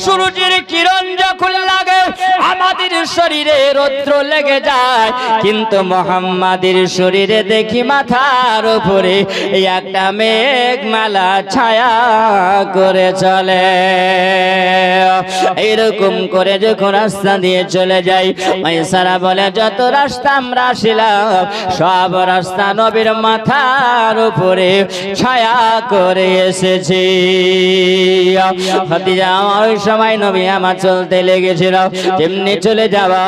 সূর্যের কিরণ যখন লাগে আমাদের শরীরে রৌদ্র লেগে যায়, কিন্তু মুহাম্মাদের শরীরে দেখি মাথার উপরে একটা মেঘমালা ছায়া করে চলে। এরকম করে যখন রাস্তা দিয়ে চলে যাই, মাইসারা বলে যত রাস্তা আমরা আসিলাম সব রাস্তা নবীর মাথার উপরে ছায়া করে এসেছি। খাদিজা ওই সময় নবী আমার চলতে লেগেছিল, যেমনি চলে যাওয়া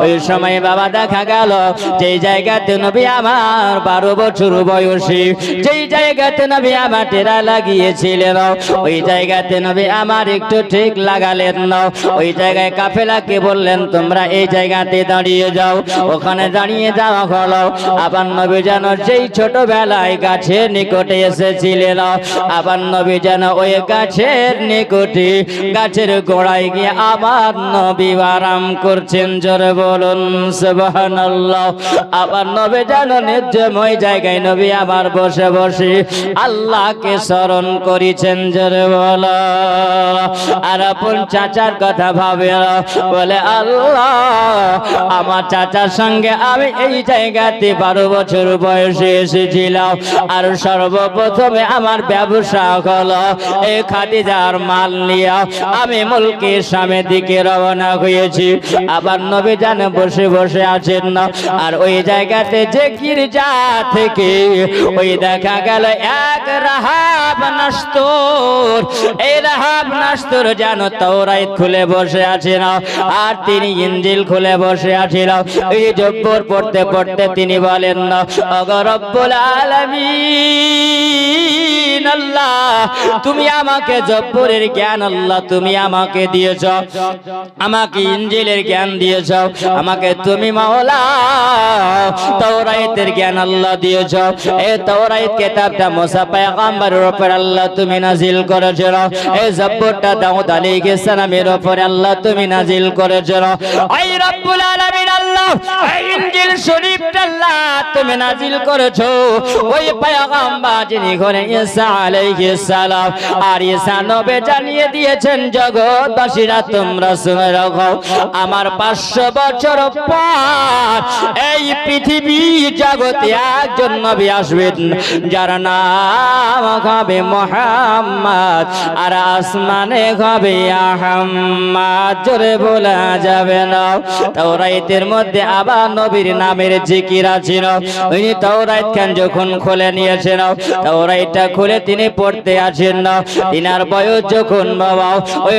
ওই সময় বাবা দেখা গেল যেই জায়গাতে নবী আমার 12 বছর বয়সী, যেই জায়গাতে নবী আমার টেরা লাগিয়েছিলেন ওই জায়গাতে নবী আমার একটু ঠিক লাগালেন না। ওই জায়গায় কাফেলাকে বললেন তোমরা এই জায়গাতে দাঁড়িয়ে যাও। ওখানে দাঁড়িয়ে যাওয়া হলো। আবার নবী যেন যেই ছোটবেলায় গাছের নিকটে এসেছিলেন, আবার নবী যেন ওই গাছের নিকটে গাছের গোড়ায় গিয়ে আবার নবী আরাম করছেন। জোরে বলুন সুবহানাল্লাহ। আবার নবী যেন নির্জনময় জায়গায় নবী আবার বসে বসে আল্লাহকে স্মরণ করেছেন। জোরে বলো। আর আপন চাচার কথা ভাবে বলে আল্লাহ আমার চাচার সঙ্গে আমি এই জায়গাতে 12 বছর বয়সে এসেছিলাম, আর সর্বপ্রথমে আমার ব্যবসা হলো এই খাদিজার মাল নিয়ে আমি মুলকি শামের দিকে রওনা হয়েছি। আবার নবী জান বসে বসে আছেন না, আর ওই জায়গাতে যে গির্জা থেকে ওই দেখা গেল এক রাহাব নাস্তুর, এই রাহাব নাস্তুর যেন তাওরাত খুলে বসে আছে না, আর তিনি ইনজিল খুলে বসে আছেন। এই জব্বর পড়তে পড়তে তিনি বলেন না ওগো রব্বুল আলামিন আল্লাহ তুমি আমাকে জব্বরের জ্ঞান আল্লাহ তুমি আমাকে দিয়েছ, আমাকে ইনজিলের জ্ঞান দিয়েছ, আমাকে তুমি মাওলা তাওরাতের জ্ঞান আল্লাহ দিয়েছ। এই তাওরাত কিতাবটা মুসা পয়গম্বরের উপর আল্লাহ তুমি নাজিল করেছো, এই জব্বরটা দাউদ আলাইহিস সালামের উপর আল্লাহ তুমি নাজিল করেছো। এই রব্বুল আলামিন আল্লাহ এই ইনজিল শরীফটা আল্লাহ তুমি নাজিল করেছো ওই পয়গম্বর যিনি হলেন ঈসা আলাইহিস সালাম। আর ঈসা নবী জানিয়ে দিয়েছেন জগৎবাসীরা তোমরা শুনে রাখো আমার 500 বছর পর এই পৃথিবী জগতে একজন নবী আসবেন যার নাম হবে মুহাম্মদ, আর আসমানে হবে আহমদ। জোরে বলা যাবে না। তাওরাতের মধ্যে আবার নবীর নামের জিকির আছে। ওই তাওরাত খান যখন খুলে নিয়েছেন, তাওরাতটা খুলে তিনি পড়তে আছেন না। তিনার বয়স যখন বাবা ওই